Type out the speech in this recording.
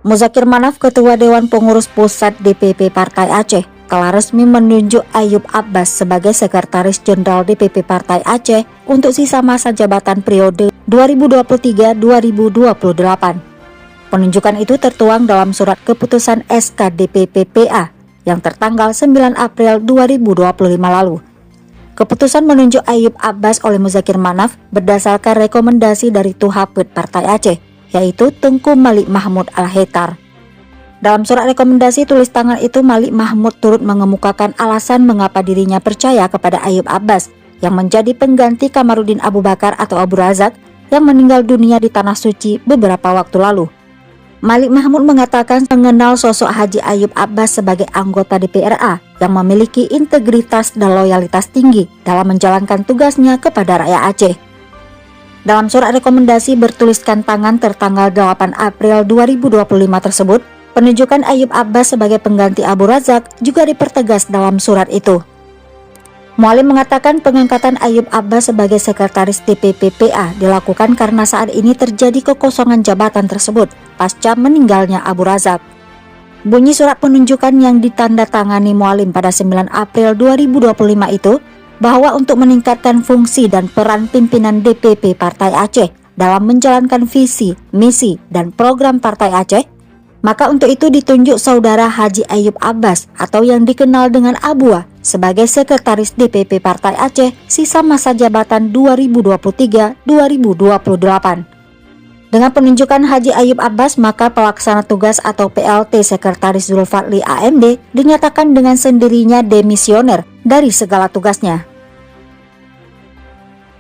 Muzakir Manaf, Ketua Dewan Pengurus Pusat DPP Partai Aceh, telah resmi menunjuk Ayub Abbas sebagai Sekretaris Jenderal DPP Partai Aceh untuk sisa masa jabatan periode 2023-2028. Penunjukan itu tertuang dalam surat keputusan SK DPP PA yang tertanggal 9 April 2025 lalu. Keputusan menunjuk Ayub Abbas oleh Muzakir Manaf berdasarkan rekomendasi dari Tuhapet Partai Aceh, yaitu Tengku Malik Mahmud Al-Hetar. Dalam surat rekomendasi tulis tangan itu, Malik Mahmud turut mengemukakan alasan mengapa dirinya percaya kepada Ayub Abbas yang menjadi pengganti Kamarudin Abu Bakar atau Abu Razak yang meninggal dunia di Tanah Suci beberapa waktu lalu. Malik Mahmud mengatakan mengenal sosok Haji Ayub Abbas sebagai anggota DPRA yang memiliki integritas dan loyalitas tinggi dalam menjalankan tugasnya kepada rakyat Aceh. Dalam surat rekomendasi bertuliskan tangan tertanggal 8 April 2025 tersebut, penunjukan Ayub Abbas sebagai pengganti Abu Razak juga dipertegas dalam surat itu. Mualim mengatakan pengangkatan Ayub Abbas sebagai Sekretaris DPP PA dilakukan karena saat ini terjadi kekosongan jabatan tersebut pasca meninggalnya Abu Razak. Bunyi surat penunjukan yang ditandatangani Mualim pada 9 April 2025 itu, bahwa untuk meningkatkan fungsi dan peran pimpinan DPP Partai Aceh dalam menjalankan visi, misi, dan program Partai Aceh, maka untuk itu ditunjuk Saudara Haji Ayub Abbas atau yang dikenal dengan Abua sebagai Sekretaris DPP Partai Aceh sisa masa jabatan 2023-2028. Dengan penunjukan Haji Ayub Abbas, maka pelaksana tugas atau PLT Sekretaris Zulfadli AMD dinyatakan dengan sendirinya demisioner dari segala tugasnya.